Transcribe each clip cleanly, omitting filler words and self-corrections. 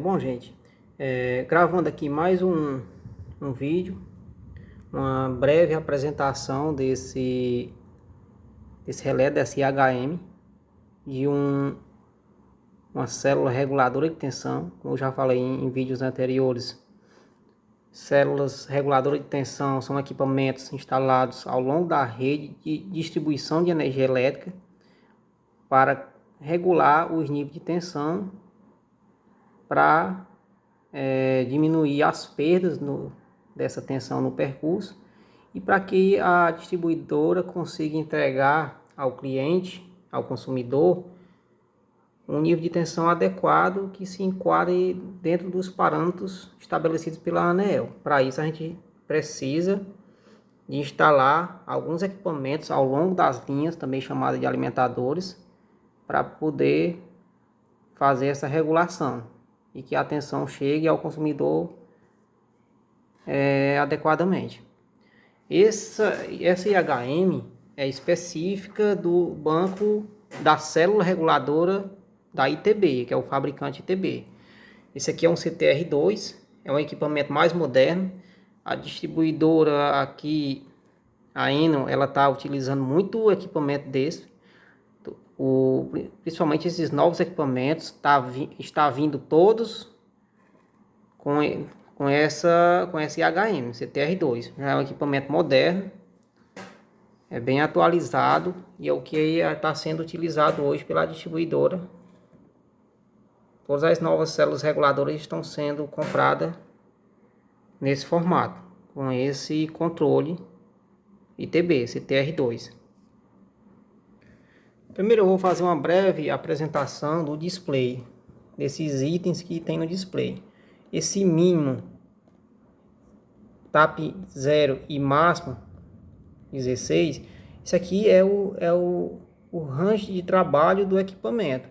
Bom, gente, gravando aqui mais um vídeo, uma breve apresentação desse relé desse IHM de uma célula reguladora de tensão. Como eu já falei em vídeos anteriores, células reguladoras de tensão são equipamentos instalados ao longo da rede de distribuição de energia elétrica para regular os níveis de tensão para diminuir as perdas dessa tensão no percurso e para que a distribuidora consiga entregar ao cliente, ao consumidor, um nível de tensão adequado que se enquadre dentro dos parâmetros estabelecidos pela ANEEL. Para isso a gente precisa de instalar alguns equipamentos ao longo das linhas, também chamadas de alimentadores, para poder fazer essa regulação e que a tensão chegue ao consumidor adequadamente. Essa IHM é específica do banco da célula reguladora da ITB, que é o fabricante ITB. Esse aqui é um CTR2, é um equipamento mais moderno. A distribuidora aqui, a Eno, ela está utilizando muito equipamento desse. Principalmente esses novos equipamentos está vindo todos com esse IHM, CTR2. É um equipamento moderno, é bem atualizado e é o que está sendo utilizado hoje pela distribuidora. Todas as novas células reguladoras estão sendo compradas nesse formato, com esse controle ITB, CTR2. Primeiro eu vou fazer uma breve apresentação do display, desses itens que tem no display. Esse mínimo, TAP 0 e máximo 16, isso aqui é o range de trabalho do equipamento.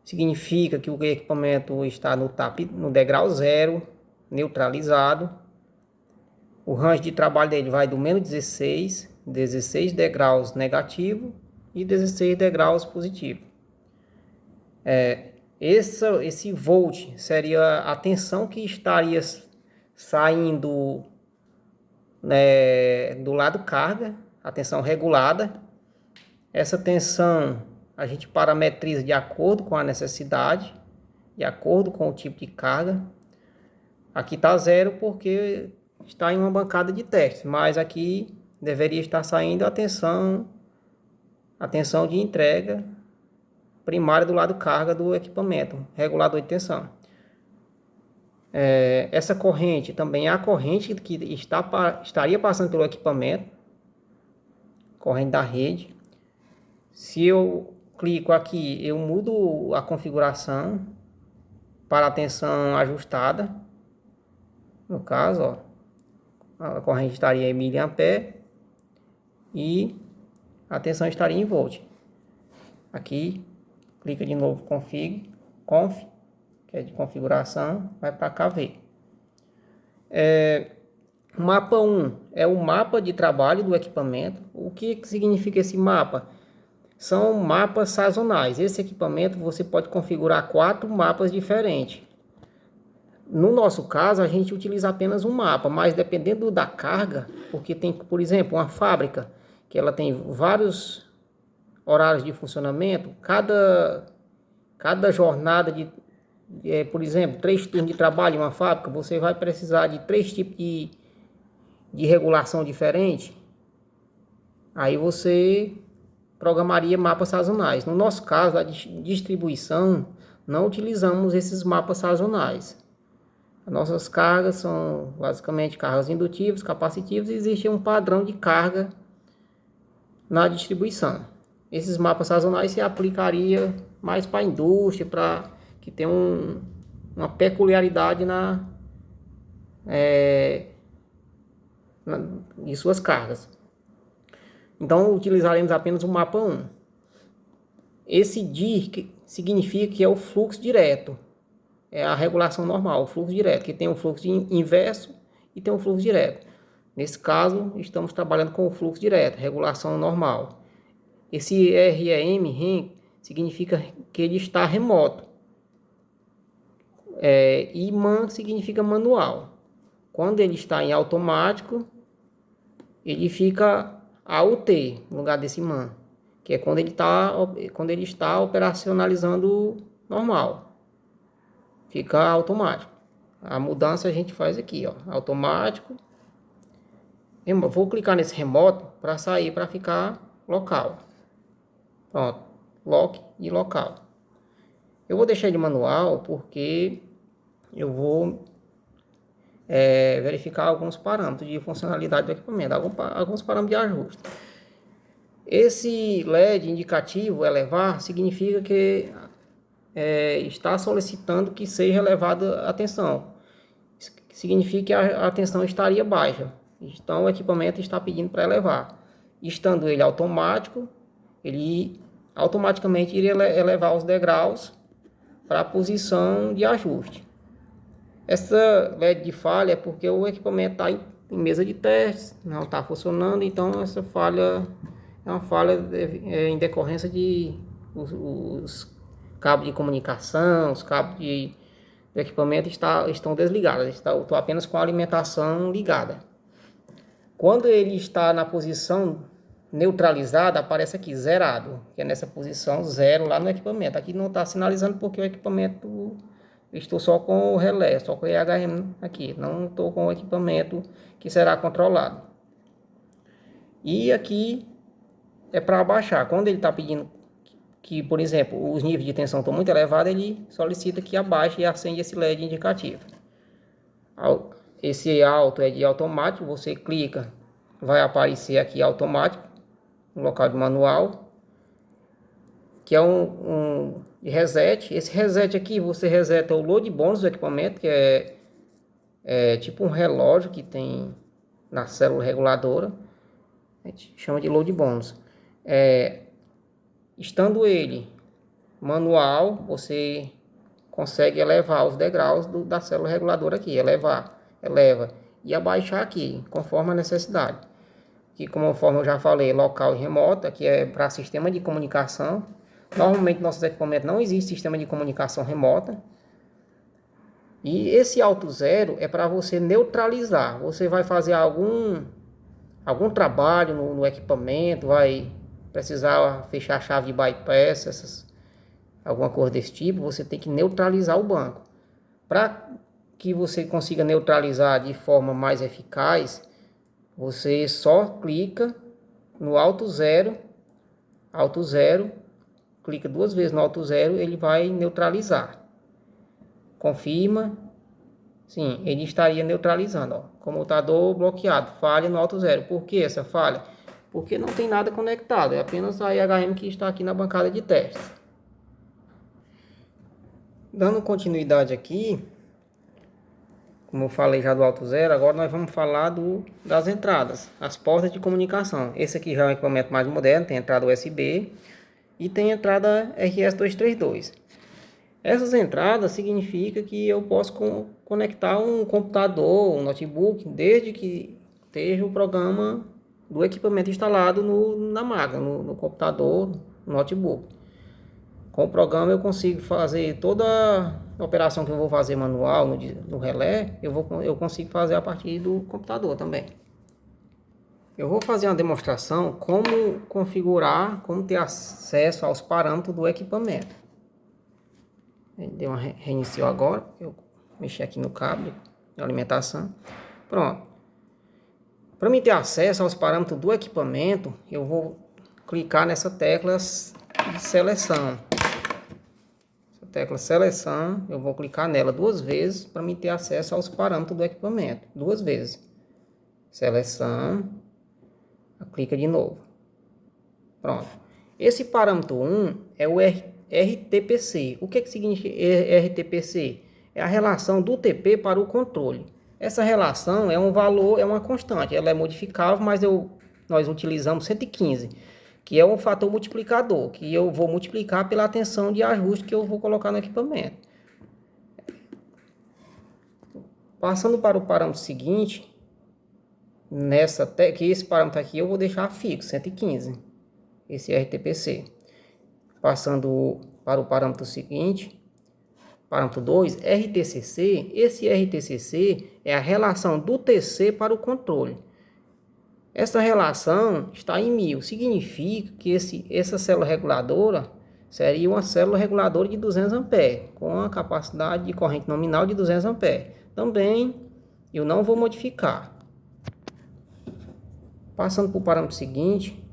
Significa que o equipamento está no degrau 0, neutralizado. O range de trabalho dele vai do menos 16 degraus negativo e 16 degraus positivo. Esse volt seria a tensão que estaria saindo do lado carga, a tensão regulada. Essa tensão a gente parametriza de acordo com a necessidade, de acordo com o tipo de carga. Aqui está 0 porque está em uma bancada de teste, mas aqui deveria estar saindo a tensão de entrega primária do lado carga do equipamento, regulador de tensão. Essa corrente também é a corrente que estaria passando pelo equipamento, corrente da rede. Se eu clico aqui, eu mudo a configuração para a tensão ajustada. No caso, ó, a corrente estaria em miliampere e a tensão estaria em volt. Aqui, clica de novo conf, que é de configuração, vai para KV. Mapa 1 é o mapa de trabalho do equipamento. O que significa esse mapa? São mapas sazonais. Esse equipamento você pode configurar 4 mapas diferentes. No nosso caso, a gente utiliza apenas um mapa, mas dependendo da carga, porque tem, por exemplo, uma fábrica que ela tem vários horários de funcionamento, cada jornada por exemplo, 3 turnos de trabalho em uma fábrica, você vai precisar de 3 tipos de regulação diferente. Aí você programaria mapas sazonais. No nosso caso, a distribuição, não utilizamos esses mapas sazonais. As nossas cargas são basicamente cargas indutivas, capacitivas, e existe um padrão de carga na distribuição. Esses mapas sazonais se aplicaria mais para a indústria, para que tem uma peculiaridade de suas cargas. Então utilizaremos apenas o mapa 1. Esse DIR significa que é o fluxo direto. É a regulação normal, o fluxo direto, que tem um fluxo inverso e tem um fluxo direto. Nesse caso, estamos trabalhando com o fluxo direto, regulação normal. Esse REM significa que ele está remoto. E man significa manual. Quando ele está em automático, ele fica AUT no lugar desse man, que é quando ele está operacionalizando normal. Fica automático. A mudança a gente faz aqui, ó, automático. Vou clicar nesse remoto para sair, para ficar local. Pronto, lock e local. Eu vou deixar ele manual porque eu vou verificar alguns parâmetros de funcionalidade do equipamento, alguns parâmetros de ajuste. Esse LED indicativo elevar significa que está solicitando que seja elevada a tensão. Significa que a tensão estaria baixa. Então o equipamento está pedindo para elevar. Estando ele automático, ele automaticamente iria elevar os degraus para a posição de ajuste. Essa LED de falha é porque o equipamento está em mesa de testes, não está funcionando, então essa falha é uma falha em decorrência de os cabos de comunicação, os cabos do equipamento estão desligados, estou apenas com a alimentação ligada. Quando ele está na posição neutralizada, aparece aqui zerado, que é nessa posição zero lá no equipamento. Aqui não está sinalizando porque o equipamento, estou só com o relé, só com o EHM aqui, não estou com o equipamento que será controlado. E aqui é para abaixar. Quando ele está pedindo que, por exemplo, os níveis de tensão estão muito elevados, ele solicita que abaixe e acende esse LED indicativo. Esse alto é de automático, você clica, vai aparecer aqui automático, no local de manual, que é um reset. Esse reset aqui, você reseta o load bônus do equipamento, que é tipo um relógio que tem na célula reguladora, a gente chama de load bônus. Estando ele manual, você consegue elevar os degraus da célula reguladora aqui, eleva e abaixar aqui, conforme a necessidade. Que, conforme eu já falei, local e remoto, aqui é para sistema de comunicação. Normalmente, nossos equipamentos não existe sistema de comunicação remota. E esse alto zero é para você neutralizar. Você vai fazer algum trabalho no equipamento, vai precisar fechar a chave de bypass, alguma coisa desse tipo, você tem que neutralizar o banco. Para que você consiga neutralizar de forma mais eficaz, você só clica no alto zero, clica 2 vezes no alto zero, ele vai neutralizar. Confirma, sim, ele estaria neutralizando, ó. Comutador bloqueado, falha no alto zero. Por que essa falha? Porque não tem nada conectado, é apenas a EHM que está aqui na bancada de testes. Dando continuidade aqui, como eu falei já do alto zero, agora nós vamos falar das entradas, as portas de comunicação. Esse aqui já é um equipamento mais moderno, tem entrada USB e tem entrada RS-232. Essas entradas significa que eu posso conectar um computador, um notebook, desde que esteja o programa do equipamento instalado na máquina, no computador, no notebook. Com o programa eu consigo fazer toda a operação que eu vou fazer manual no relé, eu consigo fazer a partir do computador também. Eu vou fazer uma demonstração como configurar, como ter acesso aos parâmetros do equipamento. Deu uma reiniciou agora, eu mexi aqui no cabo de alimentação. Pronto. Para mim ter acesso aos parâmetros do equipamento, eu vou clicar nessa tecla de seleção. Essa tecla seleção, eu vou clicar nela 2 vezes para mim ter acesso aos parâmetros do equipamento. 2 vezes. Seleção. Clica de novo. Pronto. Esse parâmetro 1 é o RTPC. O que significa RTPC? É a relação do TP para o controle. Essa relação é um valor, é uma constante. Ela é modificável, mas nós utilizamos 115, que é um fator multiplicador, que eu vou multiplicar pela tensão de ajuste que eu vou colocar no equipamento. Passando para o parâmetro seguinte, que esse parâmetro aqui eu vou deixar fixo, 115, esse RTPC. Passando para o parâmetro seguinte, parâmetro 2, RTCC. Esse RTCC é a relação do TC para o controle. Essa relação está em 1000, significa que essa célula reguladora seria uma célula reguladora de 200 amperes, com a capacidade de corrente nominal de 200 amperes. Também eu não vou modificar. Passando para o parâmetro seguinte,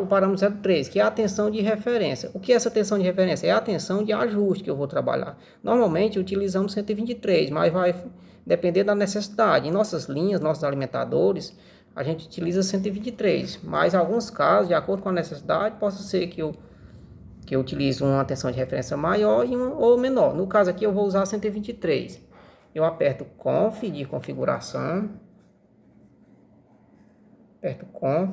o parâmetro 03, que é a tensão de referência. O que é essa tensão de referência? É a tensão de ajuste que eu vou trabalhar. Normalmente utilizamos 123, mas vai depender da necessidade. Em nossas linhas, nossos alimentadores, a gente utiliza 123, mas em alguns casos, de acordo com a necessidade, possa ser que eu utilize uma tensão de referência maior ou menor. No caso aqui eu vou usar 123. Eu aperto Conf de configuração. Aperto Conf.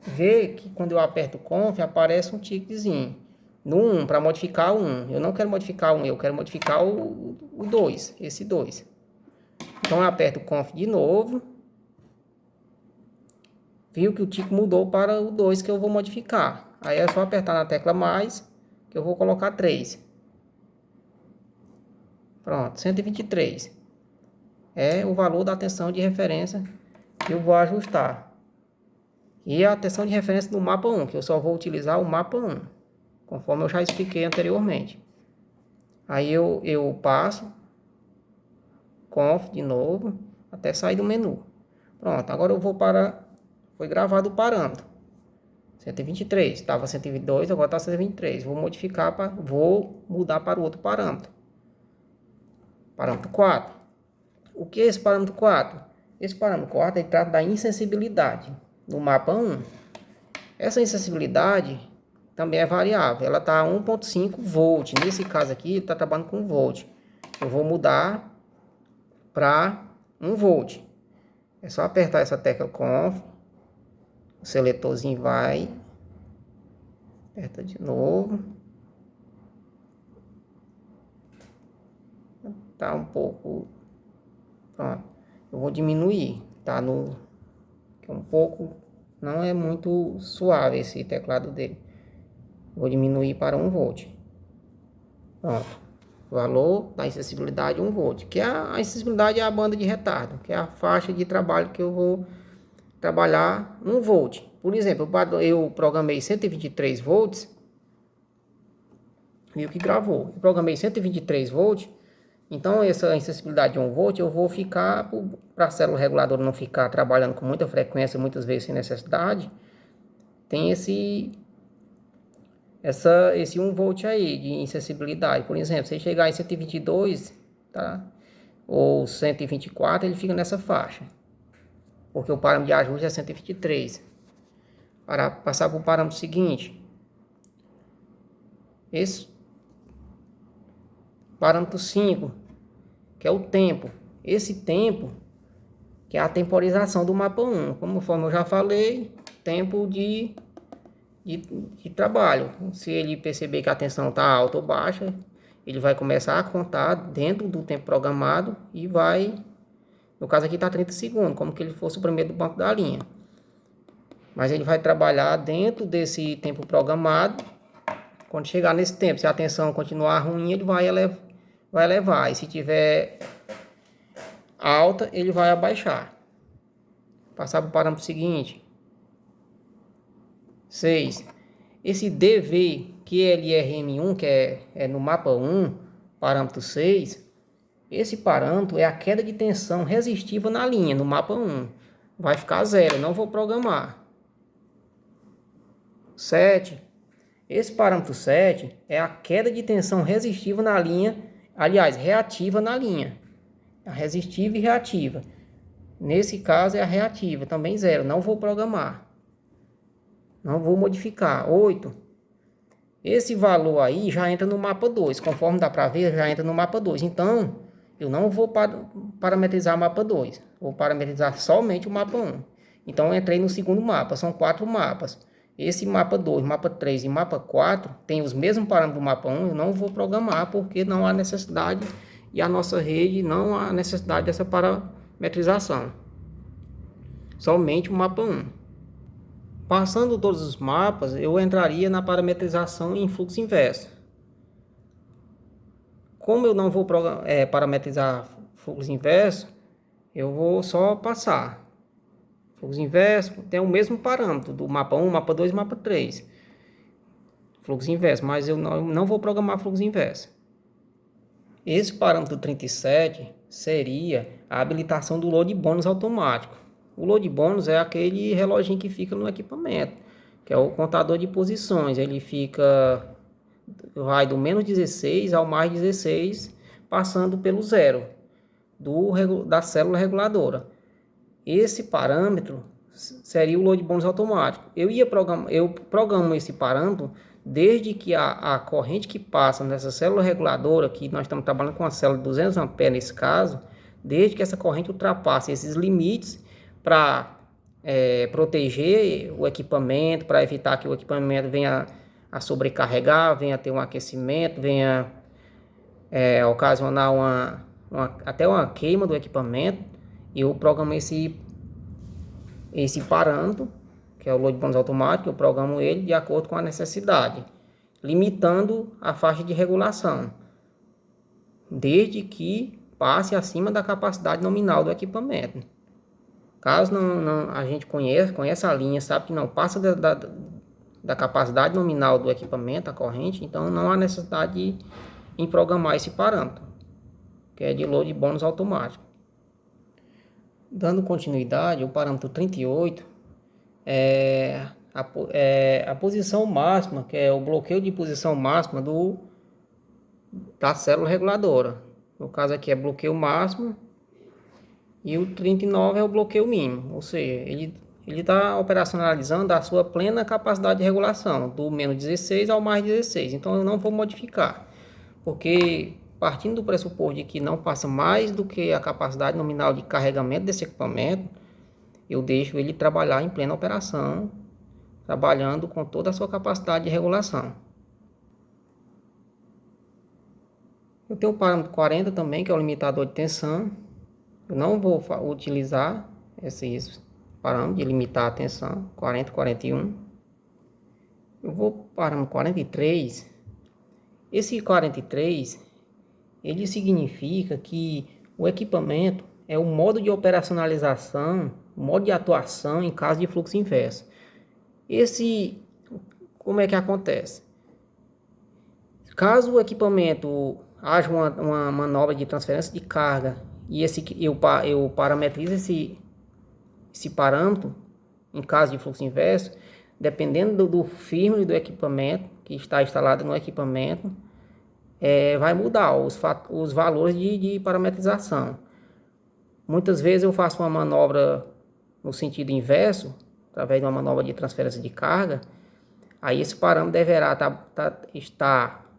Vê que quando eu aperto Conf aparece um tickzinho. No 1, para modificar o 1. Eu não quero modificar o 1, eu quero modificar o 2. Esse 2. Então eu aperto Conf de novo. Viu que o tick mudou para o 2 que eu vou modificar. Aí é só apertar na tecla mais, que eu vou colocar 3. Pronto, 123. É o valor da tensão de referência que eu vou ajustar. E a tensão de referência do mapa 1, que eu só vou utilizar o mapa 1, conforme eu já expliquei anteriormente. Aí eu passo Conf de novo, até sair do menu. Pronto, agora eu vou para... Foi gravado o parâmetro 123, estava 122, agora está 123. Vou modificar, vou mudar para o outro parâmetro. Parâmetro 4. O que é esse parâmetro 4? Esse parâmetro 4 ele trata da insensibilidade no mapa 1. Essa insensibilidade também é variável. Ela está a 1.5 volt. Nesse caso aqui, ele está trabalhando com volt. Eu vou mudar para 1 volt. É só apertar essa tecla Conf. O seletorzinho vai. Aperta de novo. Tá um pouco... Pronto. Eu vou diminuir. Tá no... um pouco... Não é muito suave esse teclado dele. Vou diminuir para 1 volt. Pronto. Valor da insensibilidade 1 volt. Que a insensibilidade é a banda de retardo. Que é a faixa de trabalho que eu vou trabalhar 1 volt. Por exemplo, eu programei 123 volts. Viu que gravou. Eu programei 123 volts. Então, essa insensibilidade de 1 volt, eu vou ficar, para a célula reguladora não ficar trabalhando com muita frequência, muitas vezes sem necessidade, tem esse 1 volt aí de insensibilidade. Por exemplo, se chegar em 122, tá? Ou 124, ele fica nessa faixa. Porque o parâmetro de ajuste é 123. Para passar para o parâmetro seguinte. Esse parâmetro 5, que é o tempo. Esse tempo, que é a temporização do mapa 1. Conforme eu já falei, tempo de trabalho. Se ele perceber que a tensão está alta ou baixa, ele vai começar a contar dentro do tempo programado e vai... No caso aqui está 30 segundos, como que ele fosse o primeiro do banco da linha. Mas ele vai trabalhar dentro desse tempo programado. Quando chegar nesse tempo, se a tensão continuar ruim, ele vai elevar. E se tiver alta, ele vai abaixar. Passar para o parâmetro seguinte. 6. Esse DV, QLRM1, que é no mapa 1, parâmetro 6. Esse parâmetro é a queda de tensão resistiva na linha, no mapa 1. Vai ficar 0, não vou programar. 7. Esse parâmetro 7 é a queda de tensão resistiva na linha, aliás, reativa na linha. A resistiva e reativa. Nesse caso é a reativa, também 0, não vou programar. Não vou modificar. 8. Esse valor aí já entra no mapa 2, conforme dá para ver, já entra no mapa 2. Então, eu não vou parametrizar o mapa 2, vou parametrizar somente o mapa 1. Então, eu entrei no segundo mapa, são 4 mapas. Esse mapa 2, mapa 3 e mapa 4 tem os mesmos parâmetros do mapa 1, eu não vou programar porque não há necessidade e a nossa rede não há necessidade dessa parametrização. Somente o mapa 1. Passando todos os mapas, eu entraria na parametrização em fluxo inverso. Como eu não vou parametrizar fluxo inverso, eu vou só passar. Fluxo inverso tem o mesmo parâmetro do mapa 1, mapa 2 e mapa 3. Fluxo inverso, mas eu não vou programar fluxo inverso. Esse parâmetro 37 seria a habilitação do load bônus automático. O load bônus é aquele reloginho que fica no equipamento, que é o contador de posições. Ele vai do menos 16 ao mais 16, passando pelo zero da célula reguladora. Esse parâmetro seria o load bônus automático. Eu programo esse parâmetro desde que a corrente que passa nessa célula reguladora, que nós estamos trabalhando com a célula de 200 amperes nesse caso, desde que essa corrente ultrapasse esses limites para proteger o equipamento, para evitar que o equipamento venha a sobrecarregar, venha a ter um aquecimento, venha ocasionar até uma queima do equipamento. Eu programo esse parâmetro, que é o load bônus automático, eu programo ele de acordo com a necessidade, limitando a faixa de regulação, desde que passe acima da capacidade nominal do equipamento. Caso não a gente conhece a linha, sabe que não passa da capacidade nominal do equipamento, a corrente, então não há necessidade em programar esse parâmetro, que é de load bônus automático. Dando continuidade, o parâmetro 38 é a posição máxima, que é o bloqueio de posição máxima da célula reguladora. No caso aqui é bloqueio máximo e o 39 é o bloqueio mínimo, ou seja, ele está operacionalizando a sua plena capacidade de regulação, do menos 16 ao mais 16. Então eu não vou modificar, porque partindo do pressuposto de que não passa mais do que a capacidade nominal de carregamento desse equipamento, eu deixo ele trabalhar em plena operação, trabalhando com toda a sua capacidade de regulação. Eu tenho o parâmetro 40 também, que é o limitador de tensão. Eu não vou utilizar esse parâmetro de limitar a tensão, 40, 41. Eu vou para o parâmetro 43. Esse 43, ele significa que o equipamento é o modo de operacionalização, o modo de atuação em caso de fluxo inverso. Como é que acontece? Caso o equipamento haja uma manobra de transferência de carga e eu parametrizo esse parâmetro em caso de fluxo inverso, dependendo do firmware do equipamento que está instalado no equipamento, vai mudar os valores de parametrização. Muitas vezes eu faço uma manobra no sentido inverso, através de uma manobra de transferência de carga, aí esse parâmetro deverá estar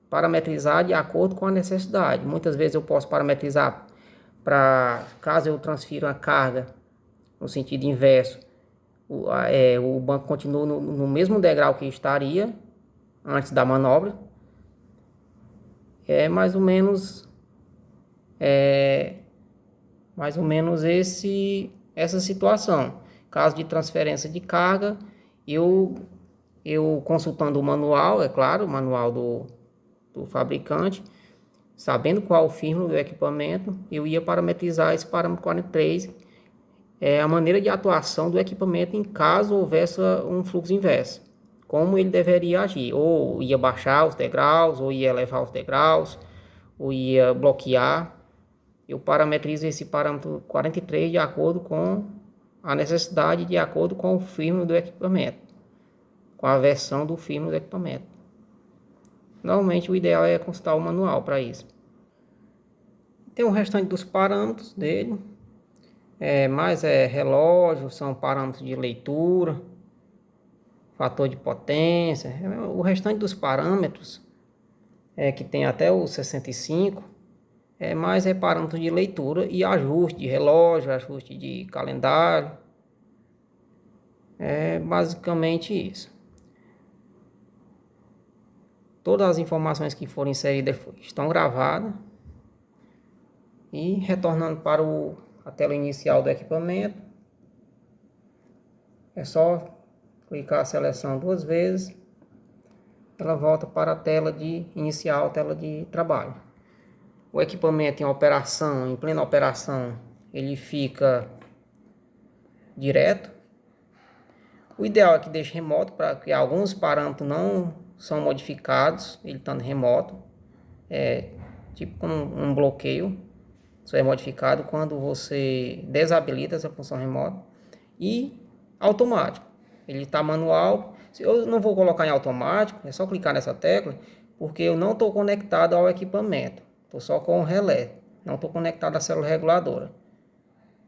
parametrizado de acordo com a necessidade. Muitas vezes eu posso parametrizar caso eu transfira a carga no sentido inverso, o banco continua no mesmo degrau que essa manobra. É mais ou menos essa situação. Caso de transferência de carga, eu consultando o manual, é claro, o manual do fabricante, sabendo qual o firmware do equipamento, eu ia parametrizar esse parâmetro 43, a maneira de atuação do equipamento em caso houvesse um fluxo inverso, como ele deveria agir, ou ia baixar os degraus, ou ia elevar os degraus, ou ia bloquear. Eu parametrizo esse parâmetro 43 de acordo com a necessidade, de acordo com o firmware do equipamento, com a versão do firmware do equipamento. Normalmente o ideal é consultar o manual para isso. Tem o restante dos parâmetros dele, mas relógio, são parâmetros de leitura, fator de potência. O restante dos parâmetros, que tem até o 65, mais parâmetros de leitura e ajuste de relógio, ajuste de calendário. É basicamente isso. Todas as informações que forem inseridas estão gravadas. E retornando para a tela inicial do equipamento, é só clicar a seleção 2 vezes, ela volta para a tela inicial, tela de trabalho. O equipamento em operação, em plena operação, ele fica direto. O ideal é que deixe remoto, para que alguns parâmetros não são modificados, ele estando remoto. É tipo como um bloqueio. Isso é modificado quando você desabilita essa função remota. E automático. Ele está manual. Eu não vou colocar em automático, é só clicar nessa tecla, porque eu não estou conectado ao equipamento. Estou só com o relé. Não estou conectado à célula reguladora.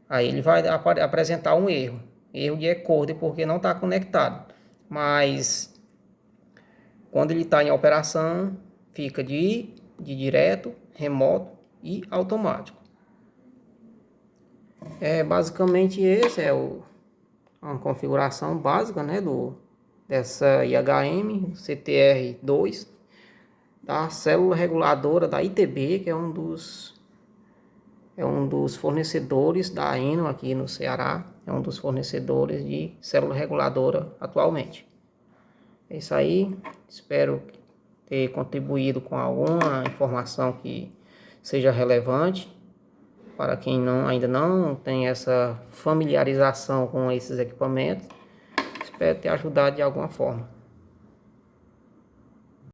Aí ele vai apresentar um erro. Erro de encode porque não está conectado. Mas quando ele está em operação, fica de direto, remoto e automático. Basicamente esse é uma configuração básica, né, dessa IHM CTR2 da célula reguladora da ITB, que é um dos fornecedores da Eno aqui no Ceará. É um dos fornecedores de célula reguladora atualmente. É isso aí. Espero ter contribuído com alguma informação que seja relevante para quem ainda não tem essa familiarização com esses equipamentos. Espero ter ajudado de alguma forma.